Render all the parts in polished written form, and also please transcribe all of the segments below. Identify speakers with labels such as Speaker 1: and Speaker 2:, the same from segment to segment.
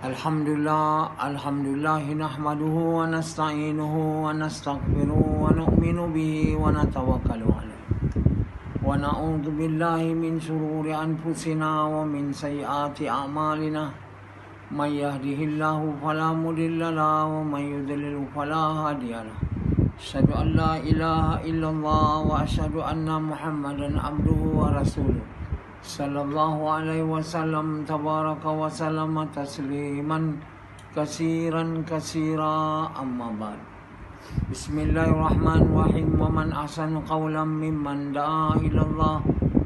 Speaker 1: Alhamdulillah nahmaduhu wa nasta'inuhu wa nastaghfiruhu wa nu'minu bihi wa natawakkalu alayh. Wa na'udzu billahi min shururi anfusina wa min sayyiati a'malina. May yahdihillahu fala mudilla lahu wa may yudlil fala hadiya lahu. Asyhadu an la ilaha illallah wa asyhadu anna Muhammadan abduhu wa rasuluh. Sallallahu alaihi wasallam tabaraka wa sallama tasliman kasiran kasira amma ba'd. Bismillahirrahmanirrahim. Wa man ahsanu qawlan mimman da'a ila Allah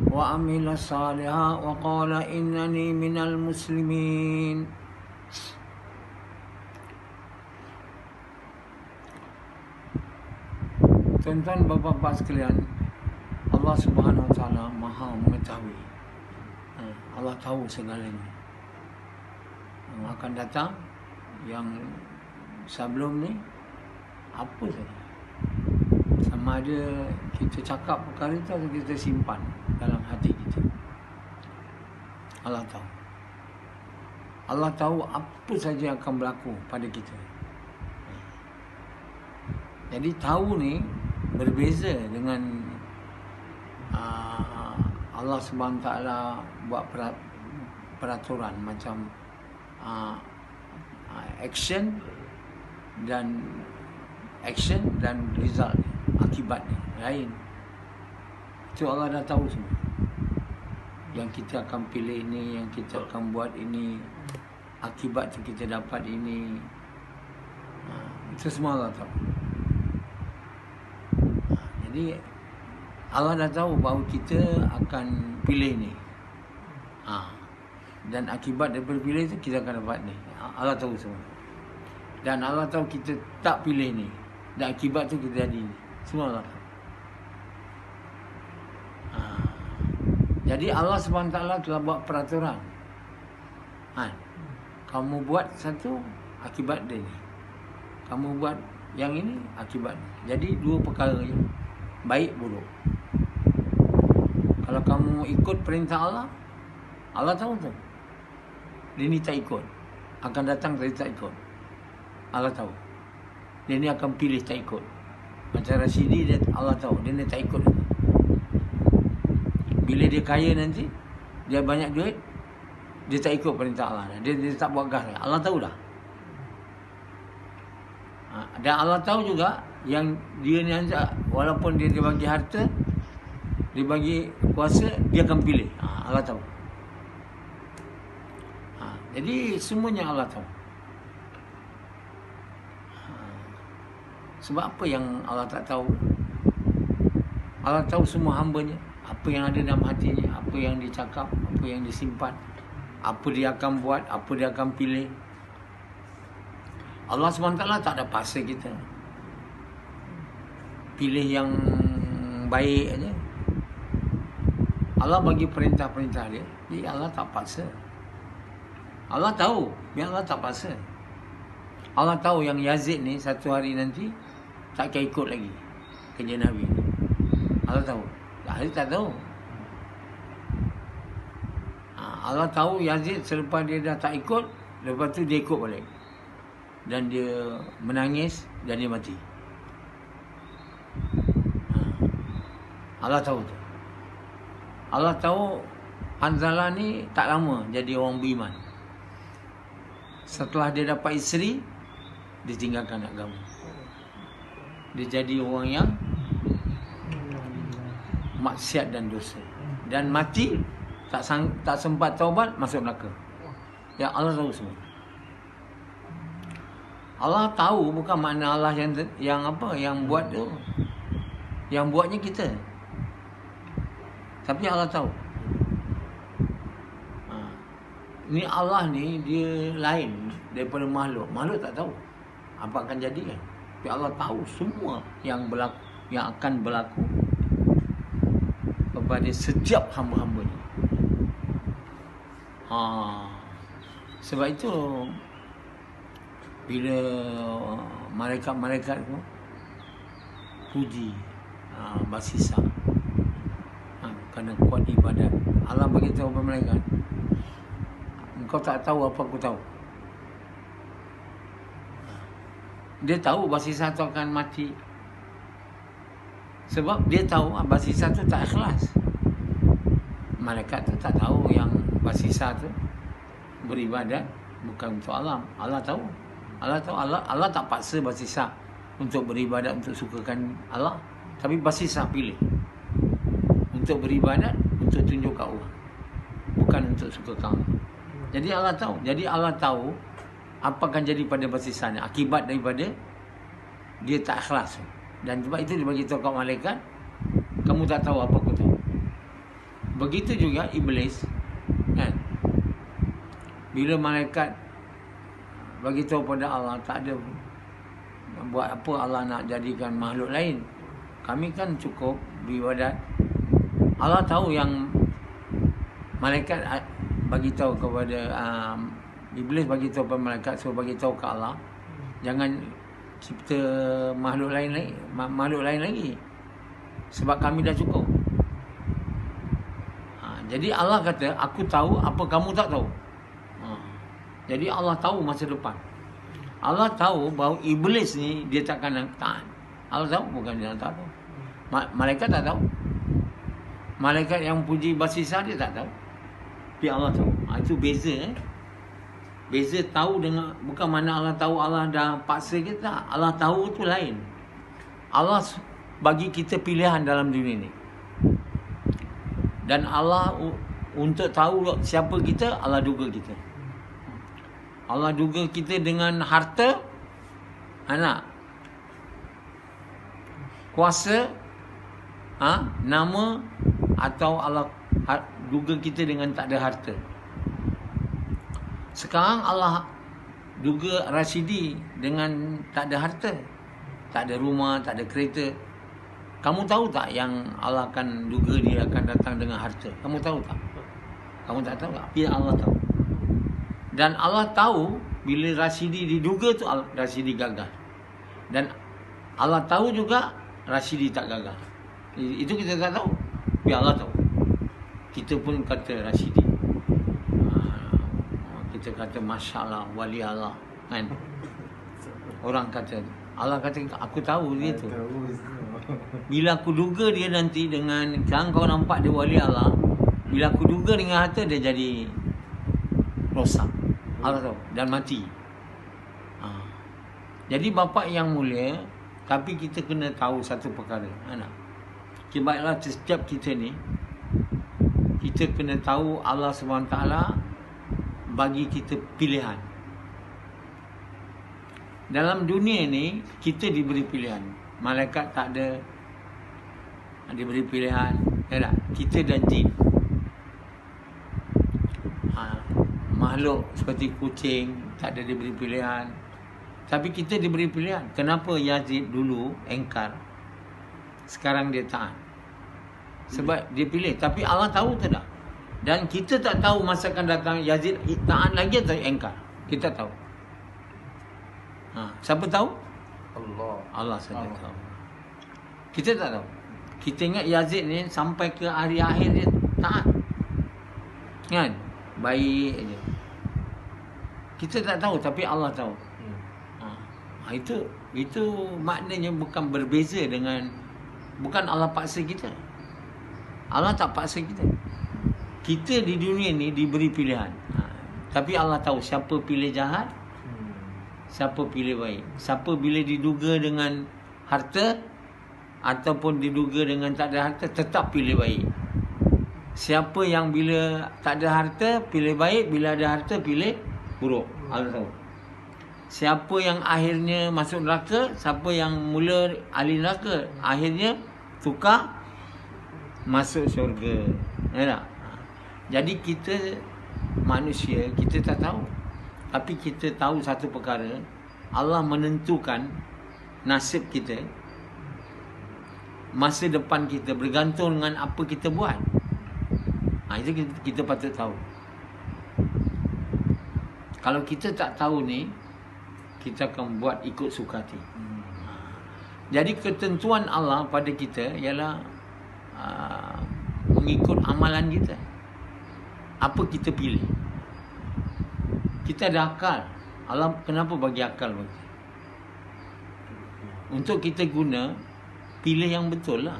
Speaker 1: wa amila salihan wa qala innani minal muslimin. Tuan-tuan, bapa-bapa sekalian, Allah Subhanahu wa taala Maha mengetahui. Allah tahu segalanya yang akan datang, yang sebelum ni, apa saja. Sama ada kita cakap perkara itu atau kita simpan dalam hati kita. Allah tahu. Allah tahu apa saja yang akan berlaku pada kita. Jadi tahu ni berbeza dengan Allah Subhanahu Wa Taala buat peraturan macam action dan result, akibat ni lain. Itu Allah dah tahu semua. Yang kita akan pilih ini, yang kita akan buat ini, akibat tu kita dapat ini, itu semua Allah tahu. Jadi Allah dah tahu bahawa kita akan pilih ni. Dan akibat daripada pilih tu kita akan dapat ni. Allah tahu semua. Dan Allah tahu kita tak pilih ni, dan akibat tu kita jadi ni. Semua Allah tahu. Jadi Allah SWT telah buat peraturan. Kamu buat satu, akibat dia ni. Kamu buat yang ini, akibat ni. Jadi dua perkara je, baik buruk. Kalau kamu ikut perintah Allah, Allah tahu tu. Dia ni tak ikut, akan datang dia tak ikut. Allah tahu. Dia ni akan pilih tak ikut. Macam Rasidi, dia Allah tahu dia ni tak ikut. Bila dia kaya nanti, dia banyak duit, dia tak ikut perintah Allah. Dia tak buat gas. Allah tahu dah. Dan Allah tahu juga yang dia ni anjak, walaupun dia bagi harta, dia bagi kuasa, dia akan pilih. Allah tahu. Jadi semuanya Allah tahu. Sebab apa yang Allah tak tahu? Allah tahu semua hamba-Nya, apa yang ada dalam hatinya, apa yang dia cakap, apa yang dia simpan, apa dia akan buat, apa dia akan pilih. Allah SWT tak ada paksa kita pilih yang baik aja. Allah bagi perintah-perintah dia, jadi Allah tak paksa. Allah tahu, biar Allah tak paksa. Allah tahu yang Yazid ni satu hari nanti tak akan ikut lagi kerja Nabi. Allah tahu. Yazid tak tahu. Allah tahu Yazid selepas dia dah tak ikut, lepas tu dia ikut balik. Dan dia menangis dan dia mati. Allah tahu tu. Allah tahu Hanzalah ni tak lama jadi orang beriman. Setelah dia dapat isteri, dia tinggalkan agama. Dia jadi orang yang maksiat dan dosa. Dan mati, tak sempat taubat, masuk neraka. Ya, Allah tahu semua. Allah tahu bukan makna Allah yang buat tu. Yang buatnya kita. Tapi Allah tahu. Ni Allah ni dia lain daripada makhluk. Makhluk tak tahu apa akan jadi kan. Tapi Allah tahu semua yang berlaku, yang akan berlaku kepada setiap hamba-hambanya. Sebab itu bila malaikat-malaikat tu puji Basisa, kerana kuat ibadat, Allah bagi tahu kepada malaikat, engkau tak tahu apa aku tahu. Dia tahu basisah tu akan mati. Sebab dia tahu basisah tu tak ikhlas. Malaikat tu tak tahu yang basisah tu beribadat bukan untuk Allah. Allah tahu. Allah tak paksa basisah untuk beribadat untuk sukakan Allah. Tapi basisah pilih untuk beribadat, untuk tunjuk kat orang, bukan untuk sukakan Allah. Jadi Allah tahu apa akan jadi pada basisahnya, akibat daripada dia tak ikhlas. Dan sebab itu dia bagi tahu kat malaikat, kamu tak tahu apa aku tahu. Begitu juga iblis, kan? Bila malaikat bagi tahu pada Allah, tak ada buat apa Allah nak jadikan makhluk lain. Kami kan cukup beribadat. Allah tahu yang malaikat bagi tahu kepada iblis, bagi tahu kepada malaikat, suruh bagi tahu ke Allah, jangan cipta makhluk lain lagi. Sebab kami dah cukup. Jadi Allah kata, aku tahu apa kamu tak tahu. Jadi Allah tahu masa depan. Allah tahu bahawa iblis ni dia takkan taat. Allah tahu, bukan dia tak tahu. Malaikat tak tahu. Malaikat yang puji basisah dia tak tahu. Tapi Allah tahu. Itu beza. Beza tahu dengan, bukan mana Allah tahu Allah dah paksa kita. Allah tahu tu lain. Allah bagi kita pilihan dalam dunia ni. Dan Allah untuk tahu siapa kita, Allah duga kita. Allah duga kita dengan harta, anak, kuasa, nama, atau Allah duga kita dengan tak ada harta. Sekarang Allah duga Rashidi dengan tak ada harta, tak ada rumah, tak ada kereta. Kamu tahu tak yang Allah akan duga dia akan datang dengan harta? Kamu tahu tak? Kamu tak tahu tak? Tapi Allah tahu. Dan Allah tahu bila Rashidi diduga tu Rashidi gagal. Dan Allah tahu juga Rashidi tak gagal. Itu kita tak tahu. Tapi Allah tahu. Kita pun kata Rashidi. Kita kata Masya Allah, wali Allah, kan? Orang kata, Allah kata aku tahu dia tu. Bila aku duga dia nanti dengan, sekarang kau nampak dia wali Allah, bila aku duga dengan harta dia jadi rosak. Allah tahu. Dan mati. Jadi bapa yang mulia, tapi kita kena tahu satu perkara, anak. Baiklah, setiap kita ni, kita kena tahu Allah SWT bagi kita pilihan. Dalam dunia ni kita diberi pilihan. Malaikat tak ada diberi pilihan, ya tak? Kita dan jin. Makhluk seperti kucing tak ada diberi pilihan. Tapi kita diberi pilihan. Kenapa Yazid dulu engkar, sekarang dia taat? Sebab dia pilih. Tapi Allah tahu tak? Dan kita tak tahu masa akan datang Yazid taat lagi atau engkar. Kita tahu. Siapa tahu? Allah saja tahu. Kita tak tahu. Kita ingat Yazid ni sampai ke hari akhir dia taat, kan? Baik aja. Kita tak tahu, tapi Allah tahu. Itu maknanya bukan berbeza dengan, bukan Allah paksa kita. Allah tak paksa kita. Kita di dunia ni diberi pilihan. Tapi Allah tahu siapa pilih jahat, siapa pilih baik. Siapa bila diduga dengan harta ataupun diduga dengan tak ada harta, tetap pilih baik. Siapa yang bila tak ada harta pilih baik, bila ada harta pilih buruk. Allah tahu. Siapa yang akhirnya masuk neraka, siapa yang mula ahli neraka, akhirnya tukar masuk syurga. Ya tak? Jadi kita manusia, kita tak tahu. Tapi kita tahu satu perkara, Allah menentukan nasib kita, masa depan kita bergantung dengan apa kita buat. Itu kita patut tahu. Kalau kita tak tahu ni, kita akan buat ikut suka hati. Jadi ketentuan Allah pada kita ialah mengikut amalan kita. Apa kita pilih. Kita ada akal. Allah kenapa bagi akal bagi? untuk kita guna, pilih yang betul lah.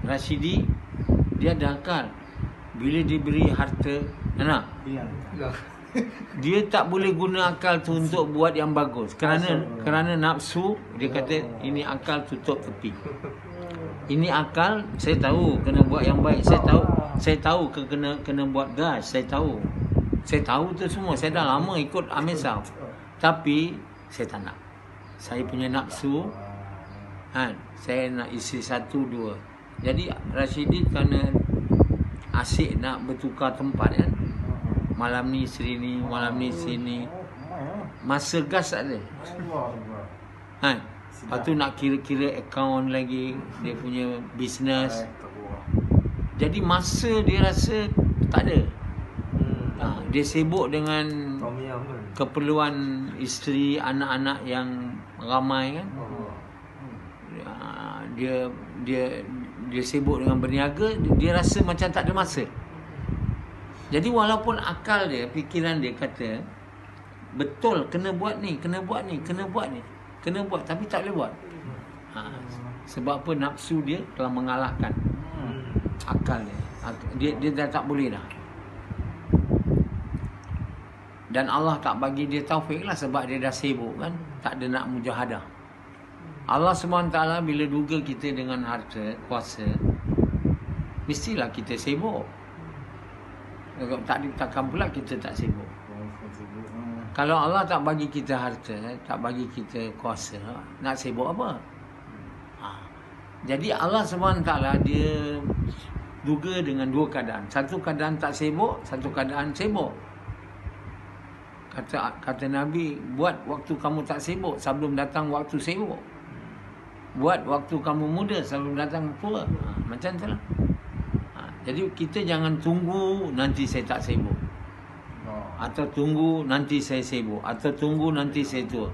Speaker 1: Rashidi, dia ada akal. Bila diberi harta, dia tak boleh guna akal tu untuk buat yang bagus. Kerana nafsu, dia kata ini akal tutup tepi. Ini akal, saya tahu kena buat yang baik. Saya tahu kena buat gas. Saya tahu tu semua. Saya dah lama ikut Amir Saf. Tapi saya tak nak. Saya punya nafsu, saya nak isi 1, 2. Jadi Rashidi kerana asyik nak bertukar tempat kan. Malam ni sini, malam ni sini. Masa gas tak ada. Lepas tu nak kira-kira akaun lagi, dia punya bisnes. Jadi masa dia rasa tak ada. Dia sibuk dengan keperluan isteri, anak-anak yang ramai kan. Dia sibuk dengan berniaga, dia rasa macam tak ada masa. Jadi walaupun akal dia, fikiran dia kata betul, kena buat ni, kena buat ni, kena buat ni, kena buat, tapi tak boleh buat. Sebab apa? Nafsu dia telah mengalahkan akal dia. Dia dah tak boleh dah. Dan Allah tak bagi dia taufik lah, sebab dia dah sibuk kan, tak ada nak mujahadah. Allah SWT bila duga kita dengan harta, kuasa, mestilah kita sibuk. Takkan pula kita tak sibuk. Kalau Allah tak bagi kita harta, tak bagi kita kuasa, nak sibuk apa? Jadi Allah SWT dia duga dengan 2 keadaan. Satu keadaan tak sibuk, satu keadaan sibuk. Kata Nabi, buat waktu kamu tak sibuk sebelum datang waktu sibuk. Buat waktu kamu muda sebelum datang tua. Macam tu lah. Jadi kita jangan tunggu nanti saya tak sibuk, atau tunggu nanti saya sibuk, atau tunggu nanti saya tua,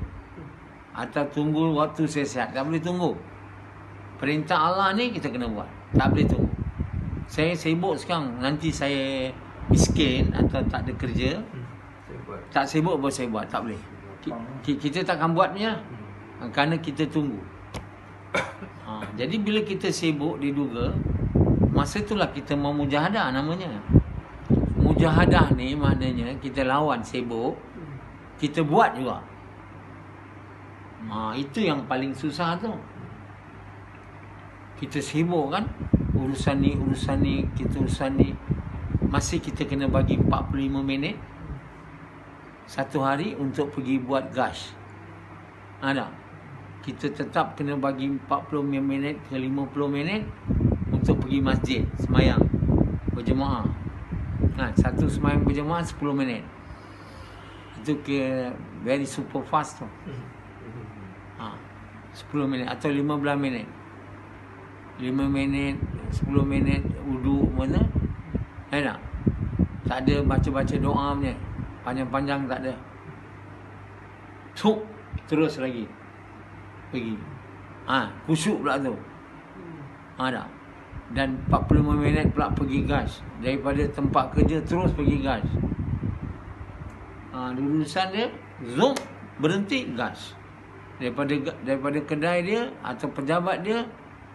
Speaker 1: atau tunggu waktu saya sihat. Tak boleh tunggu. Perintah Allah ni kita kena buat. Tak boleh tunggu. Saya sibuk sekarang, nanti saya miskin atau tak ada kerja, tak sibuk baru saya buat. Tak boleh. Kita takkan buatnya kerana kita tunggu. Jadi bila kita sibuk diduga, masa itulah kita mau mujahadah namanya. Mujahadah ni maknanya kita lawan sibuk, kita buat juga. Itu yang paling susah tu. Kita sibuk kan, urusan ni, kita urusan ni. Masih kita kena bagi 45 minit satu hari untuk pergi buat gas. Ada. Kita tetap kena bagi 40 minit ke 50 minit untuk pergi masjid, semayang berjemaah. Satu semayang berjemaah 10 minit. Itu ke very super fast tu. 10 minit atau 15 minit. 5 minit, 10 minit wudu mana? Tak ada baca-baca doa punya. Panjang-panjang tak ada. Terus lagi pergi. Khusyuk pula tu. Ada. Dan 45 minit pula pergi gas. Daripada tempat kerja terus pergi gas. Lulusan dia, zoom, berhenti, gas. Daripada kedai dia atau pejabat dia,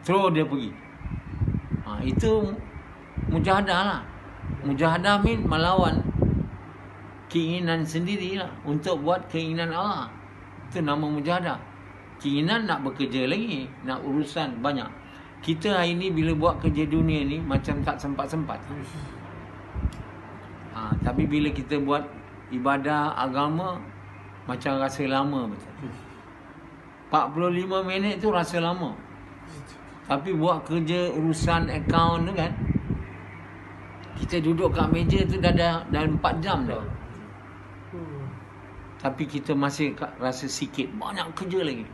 Speaker 1: terus dia pergi. Itu mujahadah lah. Mujahadah mean melawan keinginan sendirilah untuk buat keinginan Allah. Itu nama mujahadah. Keinginan nak bekerja lagi, nak urusan banyak. Kita hari ni bila buat kerja dunia ni macam tak sempat-sempat. Tapi bila kita buat ibadah agama, macam rasa lama betul. 45 minit tu rasa lama. Tapi buat kerja urusan akaun tu kan, kita duduk kat meja tu dah 4 jam dah. Tapi kita masih rasa sikit, banyak kerja lagi.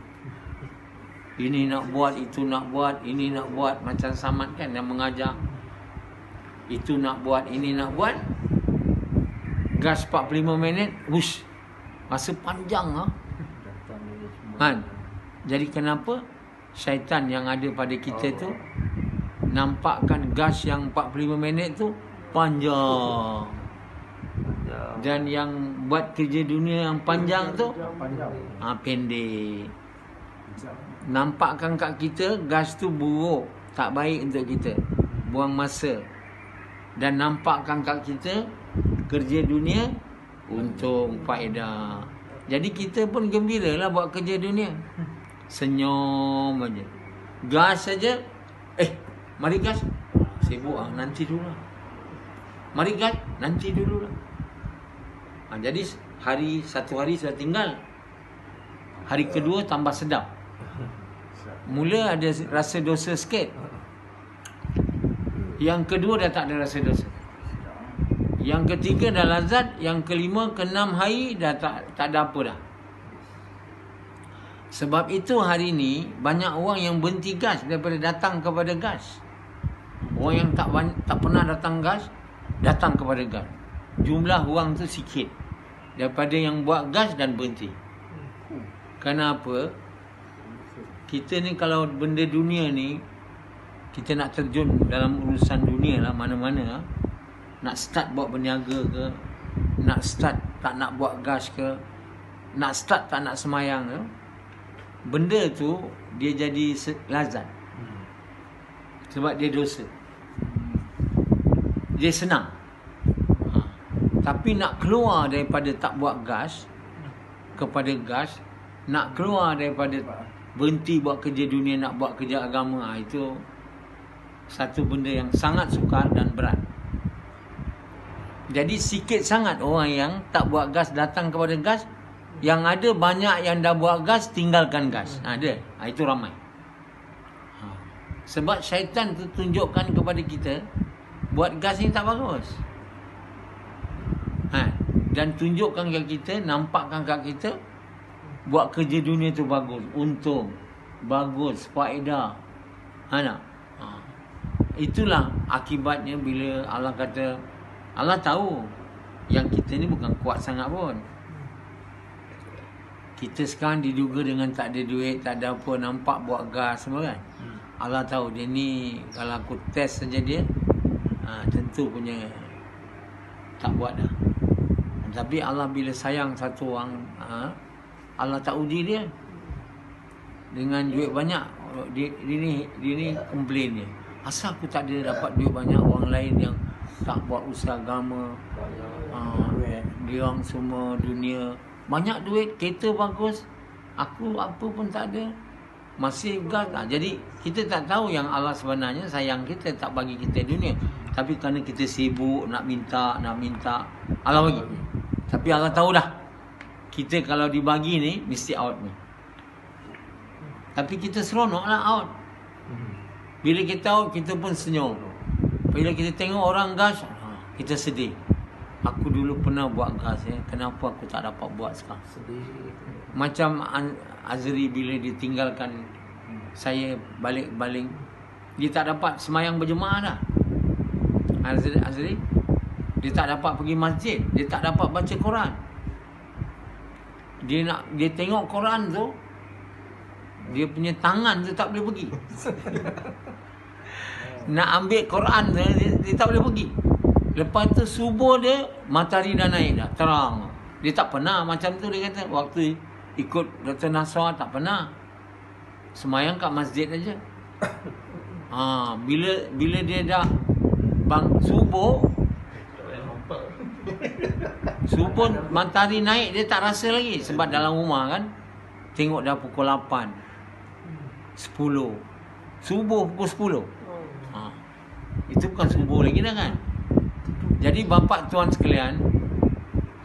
Speaker 1: Ini nak buat, itu nak buat, ini nak buat. Macam Samad kan yang mengajar, itu nak buat, ini nak buat. Gas 45 minit, wush, masa panjang kan? Jadi kenapa syaitan yang ada pada kita tu nampakkan gas yang 45 minit tu panjang, dan yang buat kerja dunia yang panjang tu pendek. Nampakkan kat kita gas tu buruk, tak baik untuk kita, buang masa. Dan nampakkan kat kita kerja dunia untung, faedah. Jadi kita pun gembira lah buat kerja dunia. Senyum aja. Gas saja. Mari gas. Sibuk nanti dulu lah. Mari gas, nanti dulu lah. Jadi satu hari sudah tinggal. Hari kedua tambah sedap. Mula ada rasa dosa sikit. Yang kedua dah tak ada rasa dosa. Yang ketiga dah lazat. Yang kelima, keenam hari dah tak ada apa dah. Sebab itu hari ni banyak orang yang berhenti gas daripada datang kepada gas. Orang yang tak pernah datang gas, datang kepada gas. Jumlah orang tu sikit daripada yang buat gas dan berhenti. Kenapa? Kita ni kalau benda dunia ni, kita nak terjun dalam urusan dunia lah, mana-mana lah. Nak start buat berniaga ke, nak start tak nak buat gas ke, nak start tak nak semayang ke, benda tu dia jadi lazat. Sebab dia dosa. Dia senang. Tapi nak keluar daripada tak buat gas kepada gas, nak keluar daripada berhenti buat kerja dunia, nak buat kerja agama, itu satu benda yang sangat sukar dan berat. Jadi sikit sangat orang yang tak buat gas datang kepada gas. Yang ada banyak yang dah buat gas tinggalkan gas. Ada. Itu ramai. Sebab syaitan tu tunjukkan kepada kita buat gas ni tak bagus. Dan tunjukkan kat kita, nampakkan kat kita buat kerja dunia tu bagus, untung, bagus, faedah. Itulah akibatnya bila Allah kata, Allah tahu yang kita ni bukan kuat sangat pun. Kita sekarang diduga dengan tak ada duit, tak ada apa, nampak buat gas semua kan. Allah tahu dia ni kalau aku test saja dia, tentu punya tak buat dah. Tapi Allah bila sayang satu orang, Allah tak uji dia dengan duit banyak. Dia ni komplain dia. Asal aku tak ada dapat duit banyak, orang lain yang tak buat usaha agama, dia orang semua dunia banyak duit, kereta bagus, aku apa pun tak ada, masih gas. Jadi kita tak tahu yang Allah sebenarnya sayang kita, tak bagi kita dunia. Tapi kerana kita sibuk nak minta Allah bagi. Tapi Allah tahu dah kita kalau dibagi ni mesti out ni. Tapi kita seronok lah out. Bila kita out, kita pun senyum. Bila kita tengok orang gas, kita sedih. Aku dulu pernah buat gas kenapa aku tak dapat buat sekarang? Sedih. Macam Azri bila ditinggalkan saya balik-balik, dia tak dapat semayang berjemaah dah. Azri dia tak dapat pergi masjid, dia tak dapat baca Quran. Dia tengok Quran tu, dia punya tangan tu tak boleh pergi. Nak ambil Quran tu, dia tak boleh pergi. Lepas tu subuh dia, matahari dah naik dah, terang. Dia tak pernah macam tu, dia kata. Waktu ikut Dr. Nasrah tak pernah. Semayang kat masjid aja. Bila dia dah subuh, matahari naik, dia tak rasa lagi. Sebab dalam rumah kan, tengok dah pukul 8, 10. Subuh pukul 10. Itu bukan subuh lagi dah kan. Jadi bapa tuan sekalian,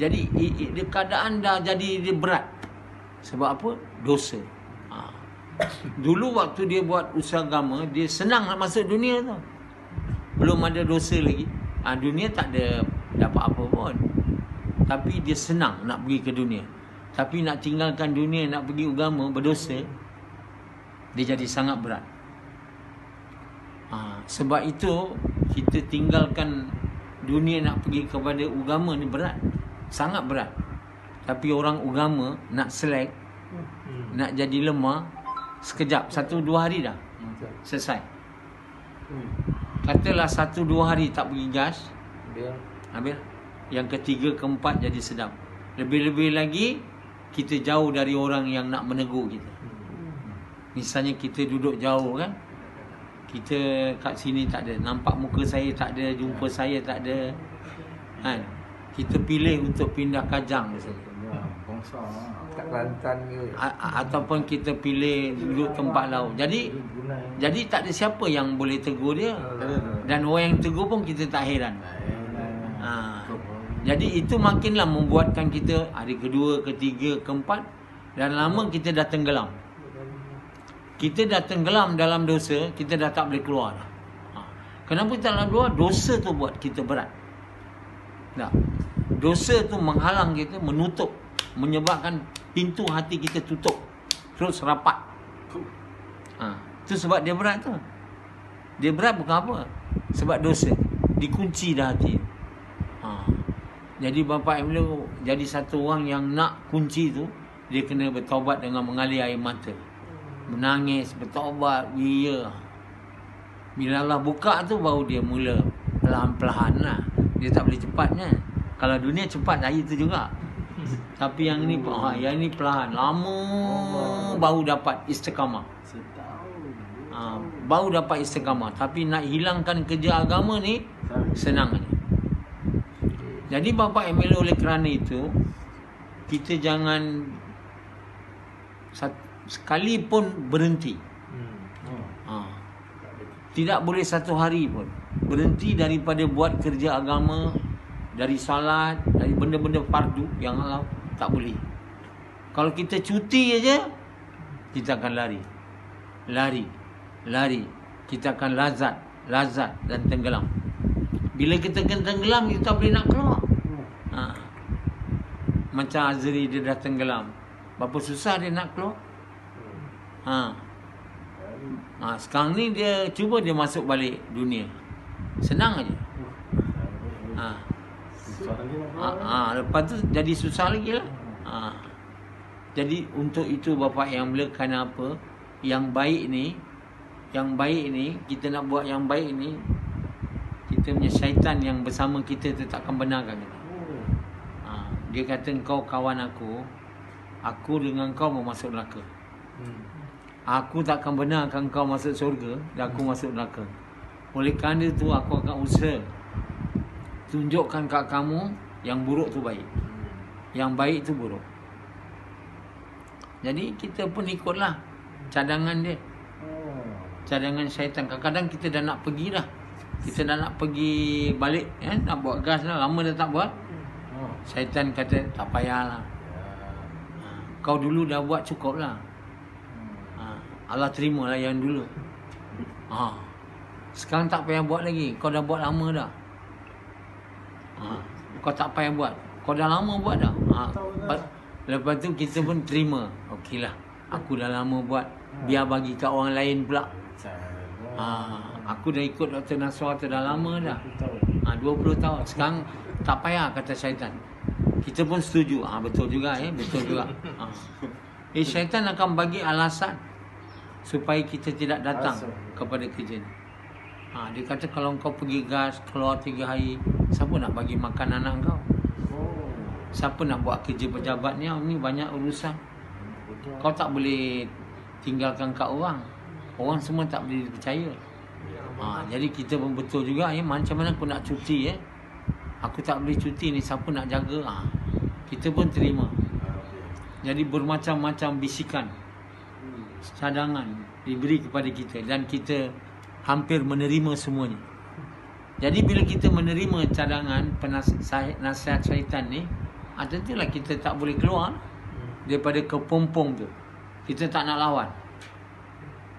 Speaker 1: jadi keadaan dah jadi dia berat. Sebab apa? Dosa. Dulu waktu dia buat usaha agama, dia senang nak masuk dunia tu. Belum ada dosa lagi. Dunia tak ada dapat apa pun. Tapi dia senang nak pergi ke dunia. Tapi nak tinggalkan dunia, nak pergi agama, berdosa, dia jadi sangat berat. Sebab itu kita tinggalkan dunia nak pergi kepada agama ni berat. Sangat berat. Tapi orang agama nak select, nak jadi lemah, sekejap, 1-2 hari dah selesai. Katalah 1-2 hari tak pergi gas, habis. Yang ketiga, keempat jadi sedap. Lebih-lebih lagi kita jauh dari orang yang nak menegur kita. Misalnya kita duduk jauh kan, kita kat sini tak ada, nampak muka saya tak ada, jumpa saya tak ada kan. Kita pilih untuk pindah Kajang misalnya.
Speaker 2: Bangsa kat Kelantan ke.
Speaker 1: Ataupun kita pilih duduk tempat lain. Jadi tak ada siapa yang boleh tegur dia. Dan orang yang tegur pun kita tak heran. Jadi itu makinlah membuatkan kita hari kedua, ketiga, keempat, dan lama kita dah tenggelam. Kita dah tenggelam dalam dosa, kita dah tak boleh keluar dah. Kenapa tak nak keluar? Dosa tu buat kita berat. Tak. Dosa tu menghalang kita, menutup, menyebabkan pintu hati kita tutup, terus rapat. Itu sebab dia berat tu. Dia berat bukan apa? Sebab dosa dikunci dah hati. Jadi bapa Emil jadi satu orang yang nak kunci tu, dia kena bertaubat dengan mengalir air mata, menangis, bertaubat, bila Allah buka tu baru dia mula perlahan-perlahan lah. Dia tak boleh cepatnya. Kalau dunia cepat hari tu juga. Tapi yang ni perlahan, lama baru dapat istiqamah. Baru dapat istiqamah. Tapi nak hilangkan kerja agama ni senang aja. Jadi bapa Emil, oleh kerana itu kita jangan sekali pun berhenti. Tidak boleh satu hari pun berhenti daripada buat kerja agama, dari salat, dari benda-benda fardu yang Allah tak boleh. Kalau kita cuti aja, kita akan lari. Kita akan lazat dan tenggelam. Bila kita tenggelam, kita tak boleh nak keluar. Macam Azri, dia dah tenggelam. Berapa susah dia nak keluar. Sekarang ni dia cuba dia masuk balik dunia. Senang aja. Lepas tu jadi susah lagi lah. Jadi untuk itu bapa yang mulia, kerana apa? Yang baik ni kita nak buat yang baik ni, kita punya syaitan yang bersama kita tu takkan benarkan kita. Dia kata, kau kawan aku dengan kau mau masuk neraka. Aku takkan benarkan kau masuk syurga dan aku masuk neraka. Oleh kerana itu aku akan usaha tunjukkan kat kamu yang buruk tu baik, yang baik tu buruk. Jadi kita pun ikutlah cadangan dia, cadangan syaitan. Kadang-kadang kita dah nak pergi dah, kita dah nak pergi balik, nak buat gas dah, lama dah tak buat. Syaitan kata tak payahlah, kau dulu dah buat cukup lah. Allah terimalah yang dulu. Sekarang tak payah buat lagi, kau dah buat lama dah. Kau tak payah buat, kau dah lama buat dah. Lepas tu kita pun terima. Okeylah, aku dah lama buat, biar bagi kat orang lain pula. Aku dah ikut Dr. Nasrah tu dah lama dah, 20 tahun. Sekarang tak payah, kata syaitan. Kita pun setuju. Betul juga, betul juga. Syaitan akan bagi alasan supaya kita tidak datang kepada kerja ni. Dia kata kalau kau pergi gas, keluar 3 hari, siapa nak bagi makan anak kau? Siapa nak buat kerja pejabat ni? Ni banyak urusan. Kau tak boleh tinggalkan kat orang. Orang semua tak boleh percaya. Jadi kita pun betul juga, macam mana aku nak cuti, aku tak boleh cuti ni, siapa nak jaga? Kita pun terima. Jadi bermacam-macam bisikan, cadangan diberi kepada kita, dan kita hampir menerima semuanya. Jadi bila kita menerima cadangan, nasihat syaitan ni, tentulah kita tak boleh keluar daripada kepompong tu. Kita tak nak lawan.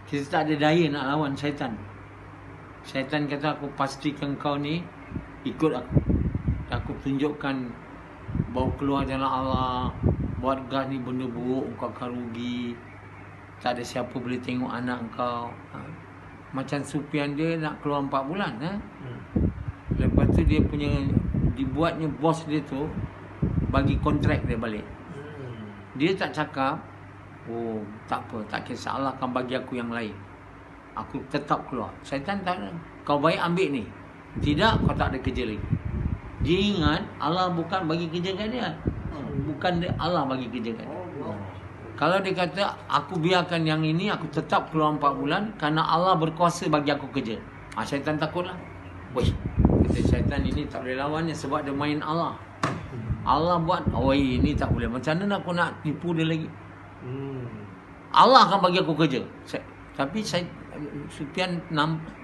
Speaker 1: Kita tak ada daya nak lawan syaitan. Syaitan kata, aku pastikan kau ni ikut aku. Aku tunjukkan bawa keluar jalan Allah. Buat gas ni benda buruk, kau akan rugi. Tak ada siapa boleh tengok anak kau. Macam Sufian, dia nak keluar 4 bulan. Lepas tu dia punya, dibuatnya bos dia tu bagi kontrak dia balik. Dia tak cakap, tak apa, tak kisah, Allah akan bagi aku yang lain, aku tetap keluar. Syaitan tak, kau baik ambil ni, tidak, kau tak ada kerja lagi. Dia ingat Allah bukan bagi kerja kat dia, bukan dia, Allah bagi kerja kat dia. Kalau dia kata, aku biarkan yang ini, aku tetap keluar 4 bulan kerana Allah berkuasa bagi aku kerja. Syaitan takutlah. Weh, kata syaitan ini tak boleh lawannya sebab dia main Allah. Allah buat, ini tak boleh. Macam mana aku nak tipu dia lagi? Allah akan bagi aku kerja. Tapi saya Sufyan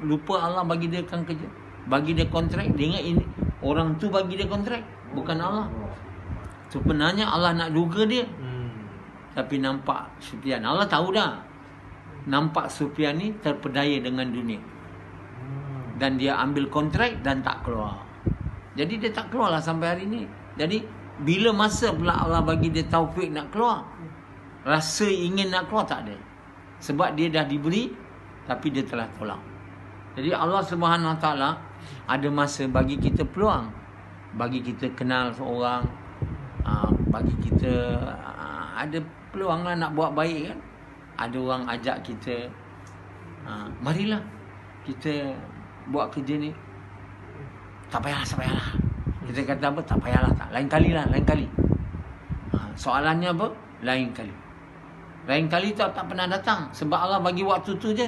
Speaker 1: lupa Allah bagi dia kan kerja. Bagi dia kontrak. Dia ingat ini orang tu bagi dia kontrak, bukan Allah. Sebenarnya Allah nak duga dia. Tapi nampak Sufyan, Allah tahu dah. Nampak Sufyan ni terpedaya dengan dunia. Dan dia ambil kontrak dan tak keluar. Jadi dia tak keluar lah sampai hari ni. Jadi bila masa pula Allah bagi dia taufik nak keluar, rasa ingin nak keluar tak ada. Sebab dia dah diberi, tapi dia telah tolak. Jadi Allah Subhanahu Wa Taala ada masa bagi kita peluang, bagi kita kenal seorang, bagi kita ada peluang lah nak buat baik kan. Ada orang ajak kita, marilah kita buat kerja ni. Tak payahlah. Kita kata apa? Tak payahlah. Lain kali lah. Soalannya apa? Lain kali. Lain kali tak pernah datang. Sebab Allah bagi waktu tu je.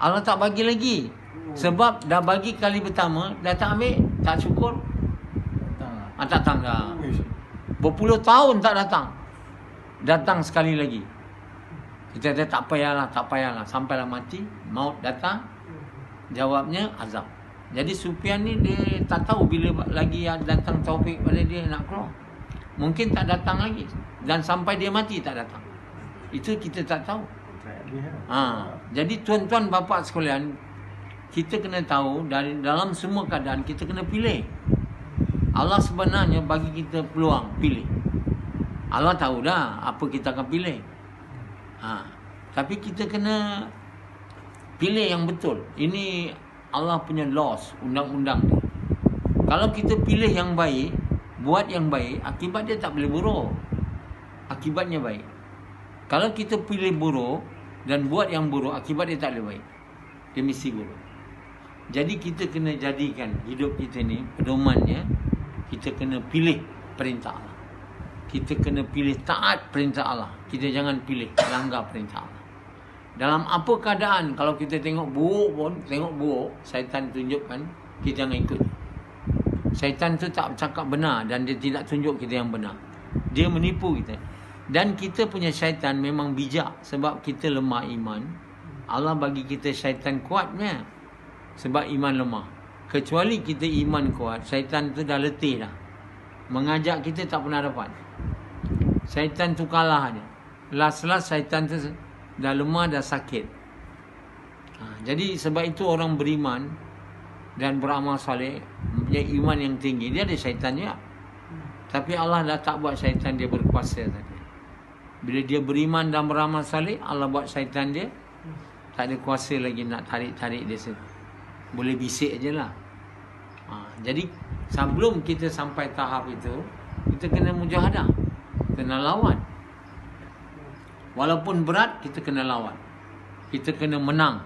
Speaker 1: Allah tak bagi lagi. Sebab dah bagi kali pertama, dah tak ambil, tak syukur. Tak datang dah. Berpuluh tahun tak datang. Datang sekali lagi. Kita kata tak payahlah. Sampailah mati, maut datang. Jawabnya azab. Jadi Sufyan ni dia tak tahu bila lagi datang taufik pada dia nak keluar. Mungkin tak datang lagi. Dan sampai dia mati tak datang. Itu kita tak tahu. Jadi tuan-tuan bapa sekalian, kita kena tahu dari dalam semua keadaan kita kena pilih. Allah sebenarnya bagi kita peluang pilih. Allah tahu dah apa kita akan pilih. Tapi kita kena pilih yang betul. Ini Allah punya laws, undang-undang dia. Kalau kita pilih yang baik, buat yang baik, akibat dia tak boleh buruk. Akibatnya baik. Kalau kita pilih buruk dan buat yang buruk, akibat dia tak boleh baik. Dia mesti buruk. Jadi kita kena jadikan hidup kita ni pedomannya, kita kena pilih perintah Allah. Kita kena pilih taat perintah Allah. Kita jangan pilih langgar perintah Allah. Dalam apa keadaan, kalau kita tengok buruk, syaitan tunjukkan, kita jangan ikut. Syaitan tu tak cakap benar dan dia tidak tunjuk kita yang benar. Dia menipu kita. Dan kita punya syaitan memang bijak sebab kita lemah iman. Allah bagi kita syaitan kuatnya sebab iman lemah. Kecuali kita iman kuat, syaitan tu dah letih dah. Mengajak kita tak pernah dapat. Syaitan tu kalah je. Last syaitan tu dah lemah, dah sakit. Jadi sebab itu orang beriman dan beramal soleh, punya iman yang tinggi, dia ada syaitan juga. Tapi Allah dah tak buat syaitan dia berkuasa tadi. Bila dia beriman dan beramal soleh, Allah buat syaitan dia tak ada kuasa lagi nak tarik-tarik dia situ. Boleh bisik je lah. Jadi sebelum kita sampai tahap itu, kita kena mujahadah, kena lawan. Walaupun berat, kita kena lawan. Kita kena menang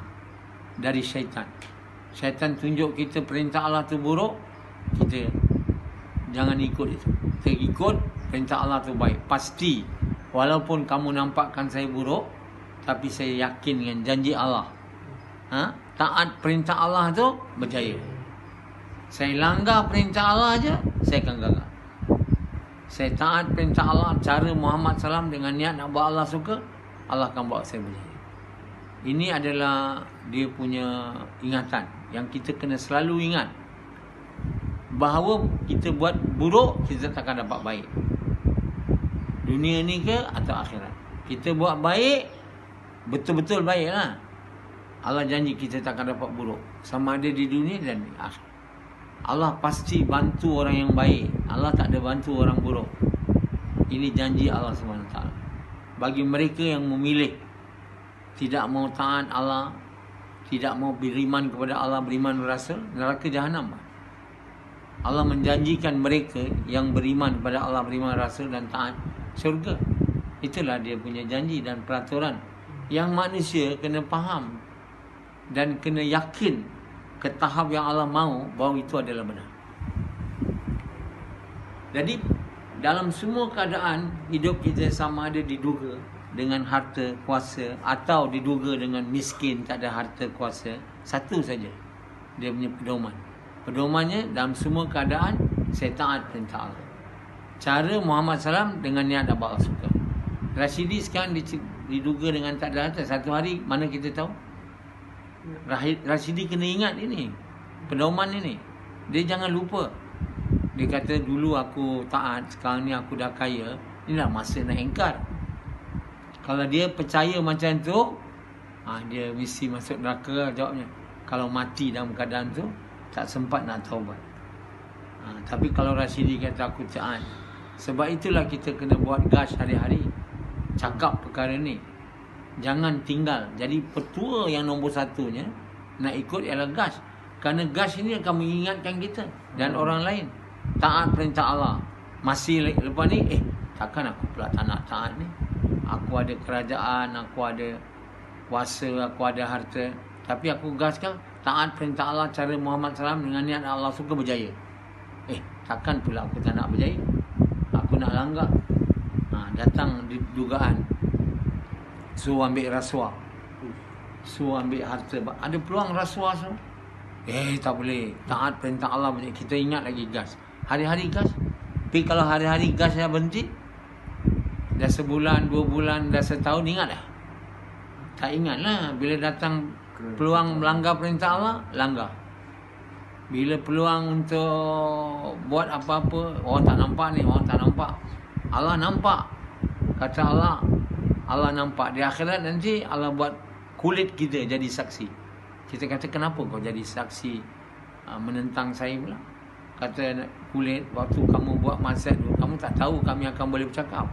Speaker 1: dari syaitan. Syaitan tunjuk kita perintah Allah tu buruk, kita jangan ikut itu. Kita ikut perintah Allah tu baik. Pasti, walaupun kamu nampakkan saya buruk, tapi saya yakin dengan janji Allah. Taat perintah Allah tu berjaya. Saya langgar perintah Allah aja, saya akan gagal. Saya taat perintah Allah, cara Muhammad SAW dengan niat nak buat Allah suka, Allah akan buat saya berjaya. Ini adalah dia punya ingatan yang kita kena selalu ingat. Bahawa kita buat buruk, kita takkan dapat baik. Dunia ni ke atau akhirat. Kita buat baik, betul-betul baik lah. Allah janji kita takkan dapat buruk. Sama ada di dunia dan di akhirat. Allah pasti bantu orang yang baik. Allah tak ada bantu orang buruk. Ini janji Allah SWT. Bagi mereka yang memilih tidak mau taat Allah, tidak mau beriman kepada Allah, beriman Rasul, neraka jahanam. Allah menjanjikan mereka yang beriman kepada Allah, beriman Rasul dan taat syurga. Itulah dia punya janji dan peraturan yang manusia kena faham dan kena yakin ke tahap yang Allah mahu bahawa itu adalah benar. Jadi dalam semua keadaan hidup kita sama ada diduga dengan harta kuasa atau diduga dengan miskin tak ada harta kuasa, satu saja dia punya pedoman. Pedomannya dalam semua keadaan saya taat perintah Allah. Cara Muhammad SAW dengan niat Allah suka. Rashidi sekarang diduga dengan tak ada harta. Satu hari mana kita tahu? Rashidi kena ingat ini, pedoman ini. Dia jangan lupa. Dia kata dulu aku taat, sekarang ni aku dah kaya. Inilah masa nak ingkar. Kalau dia percaya macam tu, dia mesti masuk neraka jawabnya. Kalau mati dalam keadaan tu, tak sempat nak taubat. Tapi kalau Rashidi kata aku taat. Sebab itulah kita kena buat gas hari-hari. Cakap perkara ni. Jangan tinggal. Jadi petua yang nombor satunya nak ikut ialah gas. Kerana gas ini akan mengingatkan kita dan orang lain. Taat perintah Allah. Masih lepas ni, takkan aku pula tak nak taat ni. Aku ada kerajaan, aku ada kuasa, aku ada harta. Tapi aku gaskan taat perintah Allah cara Muhammad SAW dengan niat Allah suka berjaya. Takkan pula aku tak nak berjaya. Aku nak langgar. Datang dugaan. Suruh ambil rasuah. Suruh ambil harta. Ada peluang rasuah semua. Tak boleh. Taat perintah Allah. Kita ingat lagi gas. Hari-hari gas. Tapi kalau hari-hari gas dah berhenti, dah sebulan, 2 bulan, dah setahun, ingat dah? Tak ingat lah. Bila datang peluang melanggar perintah Allah, langgar. Bila peluang untuk buat apa-apa, orang tak nampak ni, orang tak nampak. Allah nampak. Kata Allah nampak. Di akhirat nanti Allah buat kulit kita jadi saksi. Kita kata kenapa kau jadi saksi menentang saya pula? Kata kulit, waktu kamu buat maksiat tu, kamu tak tahu kami akan boleh bercakap.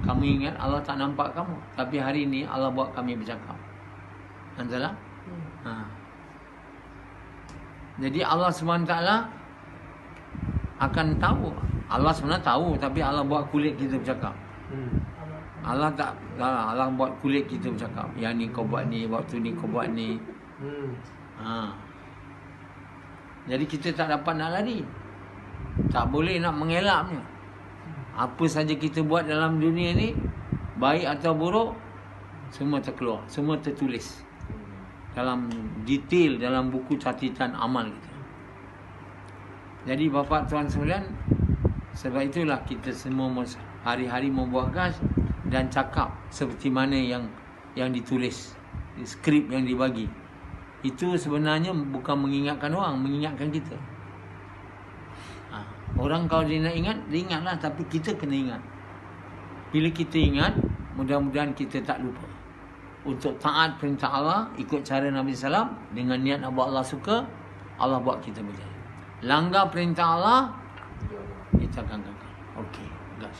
Speaker 1: Kamu ingat Allah tak nampak kamu, tapi hari ni Allah buat kami bercakap. Anzalah. Jadi Allah SWT akan tahu. Allah sebenarnya tahu, tapi Allah buat kulit kita bercakap. Allah buat kulit kita bercakap. Yang ni kau buat ni, waktu ni kau buat ni. Jadi kita tak dapat nak lari. Tak boleh nak mengelaknya. Apa saja kita buat dalam dunia ni, baik atau buruk, semua terkeluar, semua tertulis dalam detail dalam buku catatan amal kita. Jadi bapa tuan sekalian, sebab itulah kita semua hari-hari membuat gas dan cakap seperti mana yang ditulis, skrip yang dibagi. Itu sebenarnya bukan mengingatkan orang, mengingatkan kita. Orang kalau dia nak ingat, dia ingatlah, tapi kita kena ingat. Bila kita ingat, mudah-mudahan kita tak lupa untuk taat perintah Allah, ikut cara Nabi SAW dengan niat apa Allah suka, Allah buat kita berjaya. Langgar perintah Allah, kita akan gagal. Okey, gas.